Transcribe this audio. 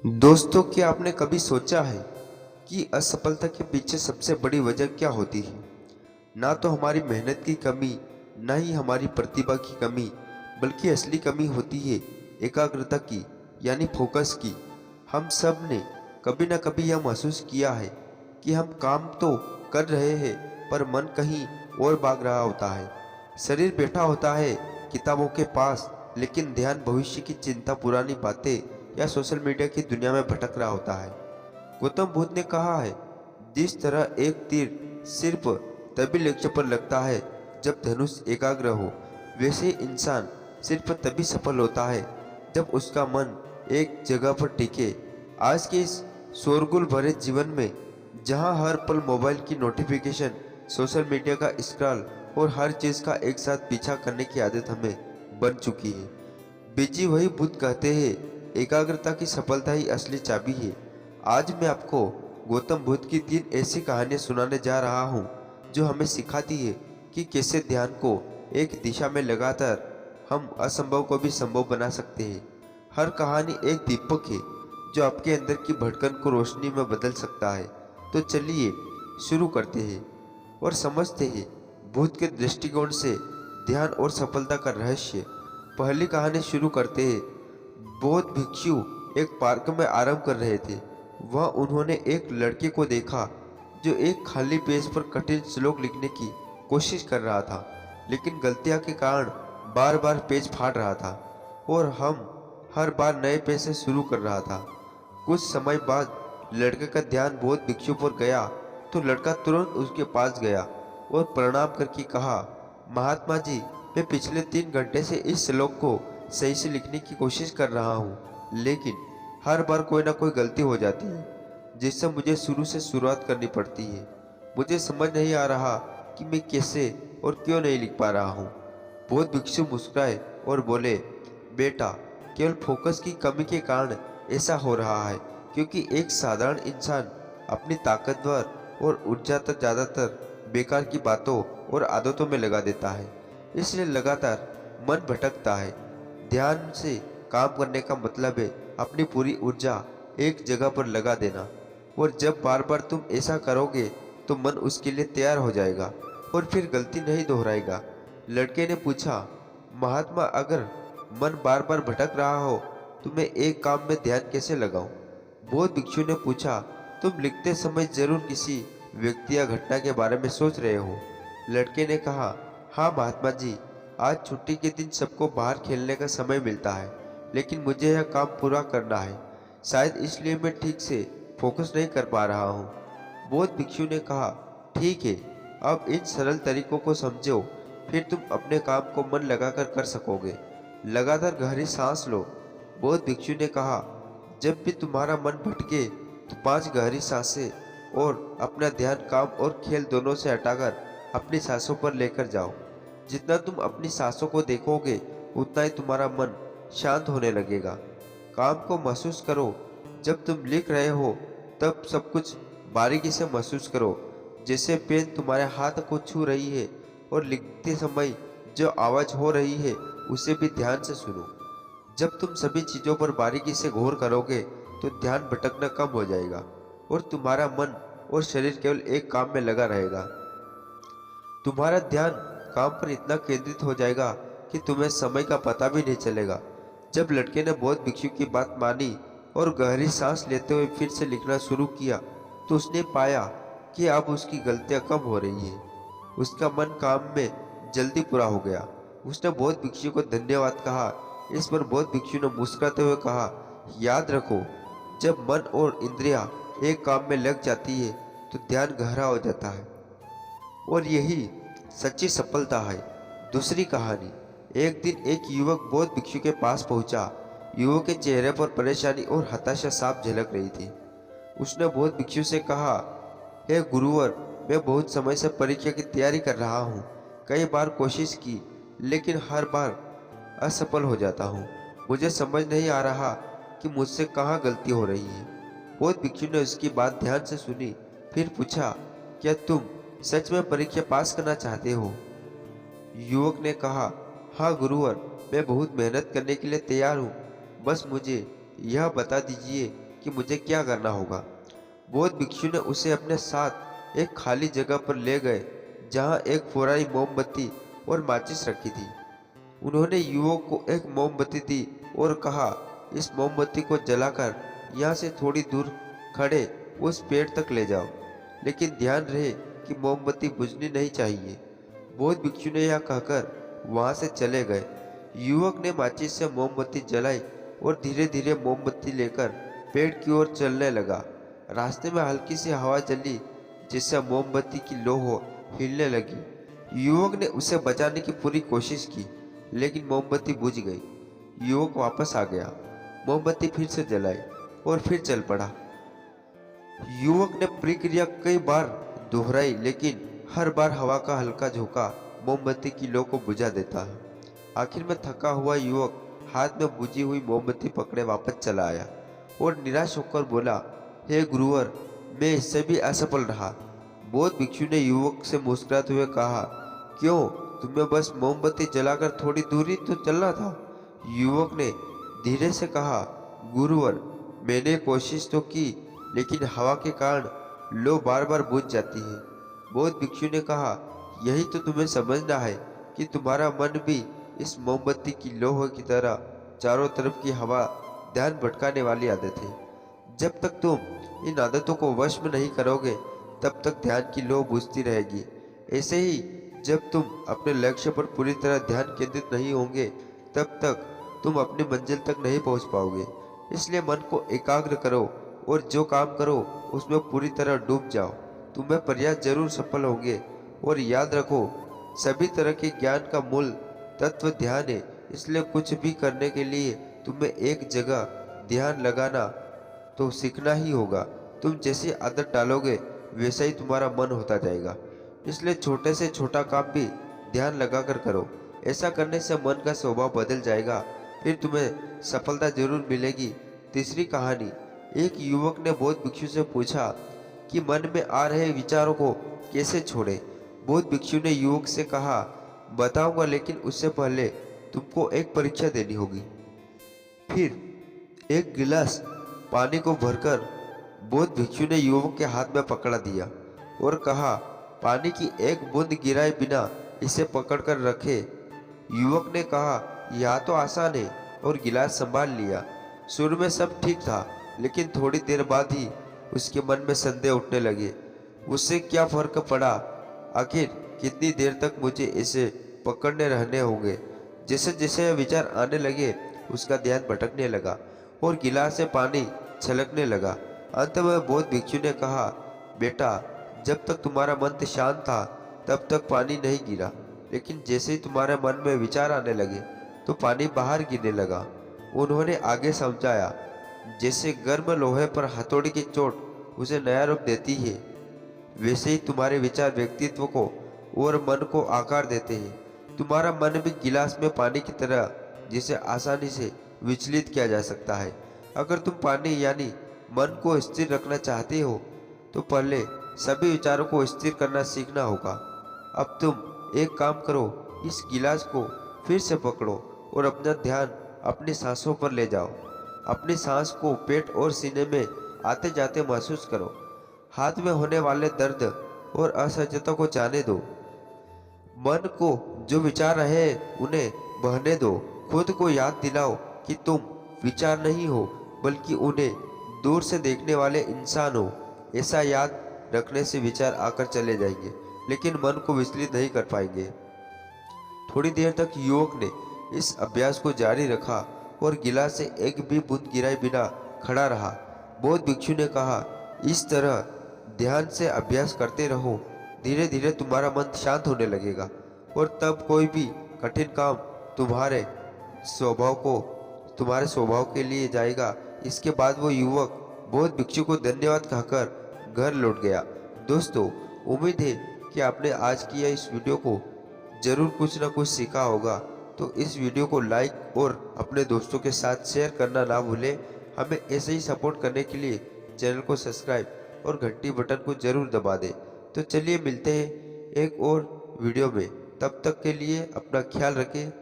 दोस्तों, क्या आपने कभी सोचा है कि असफलता के पीछे सबसे बड़ी वजह क्या होती है? ना तो हमारी मेहनत की कमी, ना ही हमारी प्रतिभा की कमी, बल्कि असली कमी होती है एकाग्रता की, यानी फोकस की। हम सब ने कभी ना कभी यह महसूस किया है कि हम काम तो कर रहे हैं, पर मन कहीं और भाग रहा होता है। शरीर बैठा होता है किताबों के पास, लेकिन ध्यान भविष्य की चिंता, पुरानी बातें या सोशल मीडिया की दुनिया में भटक रहा होता है। गौतम बुद्ध ने कहा है, जिस तरह एक तीर सिर्फ तभी लक्ष्य पर लगता है जब धनुष एकाग्र हो, वैसे ही इंसान सिर्फ तभी सफल होता है जब उसका मन एक जगह पर टिके। आज के इस शोरगुल भरे जीवन में, जहां हर पल मोबाइल की नोटिफिकेशन, सोशल मीडिया का स्क्रॉल और हर चीज़ का एक साथ पीछा करने की आदत हमें बन चुकी है, बीजी वही बुद्ध कहते हैं, एकाग्रता की सफलता ही असली चाबी है। आज मैं आपको गौतम बुद्ध की 3 ऐसी कहानियां सुनाने जा रहा हूं, जो हमें सिखाती है कि कैसे ध्यान को एक दिशा में लगातार हम असंभव को भी संभव बना सकते हैं। हर कहानी एक दीपक है, जो आपके अंदर की भटकन को रोशनी में बदल सकता है। तो चलिए शुरू करते हैं और समझते हैं बुद्ध के दृष्टिकोण से ध्यान और सफलता का रहस्य। पहली कहानी शुरू करते हैं। बौद्ध भिक्षु एक पार्क में आराम कर रहे थे। वह उन्होंने एक लड़के को देखा जो एक खाली पेज पर कठिन श्लोक लिखने की कोशिश कर रहा था, लेकिन गलतियां के कारण बार बार पेज फाड़ रहा था और हम हर बार नए पेज से शुरू कर रहा था। कुछ समय बाद लड़के का ध्यान बौद्ध भिक्षु पर गया, तो लड़का तुरंत उसके पास गया और प्रणाम करके कहा, महात्मा जी, मैं पिछले 3 घंटे से इस श्लोक को सही से लिखने की कोशिश कर रहा हूँ, लेकिन हर बार कोई ना कोई गलती हो जाती है, जिससे मुझे शुरू से शुरुआत करनी पड़ती है। मुझे समझ नहीं आ रहा कि मैं कैसे और क्यों नहीं लिख पा रहा हूँ। बौद्ध भिक्षु मुस्कुराए और बोले, बेटा, केवल फोकस की कमी के कारण ऐसा हो रहा है, क्योंकि एक साधारण इंसान अपनी ताकतवर और ऊर्जा तक ज़्यादातर बेकार की बातों और आदतों में लगा देता है, इसलिए लगातार मन भटकता है। ध्यान से काम करने का मतलब है अपनी पूरी ऊर्जा एक जगह पर लगा देना, और जब बार बार तुम ऐसा करोगे तो मन उसके लिए तैयार हो जाएगा और फिर गलती नहीं दोहराएगा। लड़के ने पूछा, महात्मा, अगर मन बार बार भटक रहा हो तो मैं एक काम में ध्यान कैसे लगाऊं? बौद्ध भिक्षु ने पूछा, तुम लिखते समय जरूर किसी व्यक्ति या घटना के बारे में सोच रहे हो? लड़के ने कहा, हाँ महात्मा जी, आज छुट्टी के दिन सबको बाहर खेलने का समय मिलता है, लेकिन मुझे यह काम पूरा करना है। शायद इसलिए मैं ठीक से फोकस नहीं कर पा रहा हूँ। बौद्ध भिक्षु ने कहा, ठीक है, अब इन सरल तरीकों को समझो, फिर तुम अपने काम को मन लगाकर कर सकोगे। लगातार गहरी सांस लो। बौद्ध भिक्षु ने कहा, जब भी तुम्हारा मन भटके तो 5 गहरी सांसें और अपना ध्यान काम और खेल दोनों से हटाकर अपनी सांसों पर लेकर जाओ। जितना तुम अपनी सांसों को देखोगे, उतना ही तुम्हारा मन शांत होने लगेगा। काम को महसूस करो। जब तुम लिख रहे हो तब सब कुछ बारीकी से महसूस करो, जैसे पेन तुम्हारे हाथ को छू रही है, और लिखते समय जो आवाज़ हो रही है उसे भी ध्यान से सुनो। जब तुम सभी चीज़ों पर बारीकी से गौर करोगे तो ध्यान भटकना कम हो जाएगा और तुम्हारा मन और शरीर केवल एक काम में लगा रहेगा। तुम्हारा ध्यान काम पर इतना केंद्रित हो जाएगा कि तुम्हें समय का पता भी नहीं चलेगा। जब लड़के ने बौद्ध भिक्षु की बात मानी और गहरी सांस लेते हुए फिर से लिखना शुरू किया, तो उसने पाया कि अब उसकी गलतियां कम हो रही है। उसका मन काम में जल्दी पूरा हो गया। उसने बौद्ध भिक्षु को धन्यवाद कहा। इस पर बौद्ध भिक्षु ने मुस्कुराते हुए कहा, याद रखो, जब मन और इंद्रियां एक काम में लग जाती है तो ध्यान गहरा हो जाता है, और यही सच्ची सफलता है। दूसरी कहानी। एक दिन एक युवक बौद्ध भिक्षु के पास पहुंचा। युवक के चेहरे पर परेशानी और हताशा साफ झलक रही थी। उसने बौद्ध भिक्षु से कहा, हे गुरुवर, मैं बहुत समय से परीक्षा की तैयारी कर रहा हूँ। कई बार कोशिश की, लेकिन हर बार असफल हो जाता हूँ। मुझे समझ नहीं आ रहा कि मुझसे कहाँ गलती हो रही है। बौद्ध भिक्षु ने उसकी बात ध्यान से सुनी, फिर पूछा, क्या तुम सच में परीक्षा पास करना चाहते हो? युवक ने कहा, हाँ गुरुवर, मैं बहुत मेहनत करने के लिए तैयार हूँ। बस मुझे यह बता दीजिए कि मुझे क्या करना होगा। बौद्ध भिक्षु ने उसे अपने साथ एक खाली जगह पर ले गए जहां एक पुरानी मोमबत्ती और माचिस रखी थी। उन्होंने युवक को एक मोमबत्ती दी और कहा, इस मोमबत्ती को जलाकर यहाँ से थोड़ी दूर खड़े उस पेड़ तक ले जाओ, लेकिन ध्यान रहे कि मोमबत्ती बुझनी नहीं चाहिए। बौद्ध भिक्षु ने यह कहकर वहां से चले गए। युवक ने माचिस से मोमबत्ती जलाई और धीरे धीरे मोमबत्ती लेकर पेड़ की ओर चलने लगा। रास्ते में हल्की सी हवा चली जिससे मोमबत्ती की लौ हिलने लगी। युवक ने उसे बचाने की पूरी कोशिश की, लेकिन मोमबत्ती बुझ गई। युवक वापस आ गया, मोमबत्ती फिर से जलाई और फिर चल पड़ा। युवक ने प्रक्रिया कई बार दोहराई, लेकिन हर बार हवा का हल्का झोंका मोमबत्ती की लौ को बुझा देता है। आखिर में थका हुआ युवक हाथ में बुझी हुई मोमबत्ती पकड़े वापस चला आया और निराश होकर बोला, हे गुरुवर, मैं इससे भी असफल रहा। बौद्ध भिक्षु ने युवक से मुस्कुराते हुए कहा, क्यों, तुम्हें बस मोमबत्ती जलाकर थोड़ी दूरी तो चलना था। युवक ने धीरे से कहा, गुरुवर, मैंने कोशिश तो की, लेकिन हवा के कारण लौ बार बार बुझ जाती है। बौद्ध भिक्षु ने कहा, यही तो तुम्हें समझना है कि तुम्हारा मन भी इस मोमबत्ती की लौ की तरह चारों तरफ की हवा ध्यान भटकाने वाली आदत है। जब तक तुम इन आदतों को वश में नहीं करोगे, तब तक ध्यान की लौ बुझती रहेगी। ऐसे ही जब तुम अपने लक्ष्य पर पूरी तरह ध्यान केंद्रित नहीं होंगे, तब तक तुम अपनी मंजिल तक नहीं पहुंच पाओगे। इसलिए मन को एकाग्र करो और जो काम करो उसमें पूरी तरह डूब जाओ। तुम्हें प्रयास जरूर सफल होंगे। और याद रखो, सभी तरह के ज्ञान का मूल तत्व ध्यान है। इसलिए कुछ भी करने के लिए तुम्हें एक जगह ध्यान लगाना तो सीखना ही होगा। तुम जैसी आदत डालोगे वैसा ही तुम्हारा मन होता जाएगा। इसलिए छोटे से छोटा काम भी ध्यान लगाकर करो। ऐसा करने से मन का स्वभाव बदल जाएगा, फिर तुम्हें सफलता जरूर मिलेगी। तीसरी कहानी। एक युवक ने बौद्ध भिक्षु से पूछा कि मन में आ रहे विचारों को कैसे छोड़े। बौद्ध भिक्षु ने युवक से कहा, बताऊंगा, लेकिन उससे पहले तुमको एक परीक्षा देनी होगी। फिर एक गिलास पानी को भरकर बौद्ध भिक्षु ने युवक के हाथ में पकड़ा दिया और कहा, पानी की एक बूंद गिराए बिना इसे पकड़कर रखे। युवक ने कहा, यह तो आसान है, और गिलास संभाल लिया। शुरू में सब ठीक था, लेकिन थोड़ी देर बाद ही उसके मन में संदेह उठने लगे। उससे क्या फर्क पड़ा, आखिर कितनी देर तक मुझे इसे पकड़ने रहने होंगे। जैसे जैसे यह विचार आने लगे, उसका ध्यान भटकने लगा और गिलास से पानी छलकने लगा। अंत में बौद्ध भिक्षु ने कहा, बेटा, जब तक तुम्हारा मन शांत था तब तक पानी नहीं गिरा, लेकिन जैसे ही तुम्हारे मन में विचार आने लगे तो पानी बाहर गिरने लगा। उन्होंने आगे समझाया, जैसे गर्म लोहे पर हथौड़ी की चोट उसे नया रूप देती है, वैसे ही तुम्हारे विचार व्यक्तित्व को और मन को आकार देते हैं। तुम्हारा मन भी गिलास में पानी की तरह, जिसे आसानी से विचलित किया जा सकता है। अगर तुम पानी यानी मन को स्थिर रखना चाहते हो, तो पहले सभी विचारों को स्थिर करना सीखना होगा। अब तुम एक काम करो, इस गिलास को फिर से पकड़ो और अपना ध्यान अपनी सांसों पर ले जाओ। अपनी सांस को पेट और सीने में आते जाते महसूस करो। हाथ में होने वाले दर्द और असहजता को जाने दो। मन को जो विचार रहे उन्हें बहने दो। खुद को याद दिलाओ कि तुम विचार नहीं हो, बल्कि उन्हें दूर से देखने वाले इंसान हो। ऐसा याद रखने से विचार आकर चले जाएंगे, लेकिन मन को विचलित नहीं कर पाएंगे। थोड़ी देर तक युवक ने इस अभ्यास को जारी रखा और गिलास से एक भी बूंद गिराए बिना खड़ा रहा। बौद्ध भिक्षु ने कहा, इस तरह ध्यान से अभ्यास करते रहो, धीरे धीरे तुम्हारा मन शांत होने लगेगा और तब कोई भी कठिन काम तुम्हारे स्वभाव के लिए जाएगा। इसके बाद वो युवक बौद्ध भिक्षु को धन्यवाद कहकर घर लौट गया। दोस्तों, उम्मीद है कि आपने आज की इस वीडियो को जरूर कुछ ना कुछ सीखा होगा। तो इस वीडियो को लाइक और अपने दोस्तों के साथ शेयर करना ना भूलें। हमें ऐसे ही सपोर्ट करने के लिए चैनल को सब्सक्राइब और घंटी बटन को जरूर दबा दें। तो चलिए मिलते हैं एक और वीडियो में। तब तक के लिए अपना ख्याल रखें।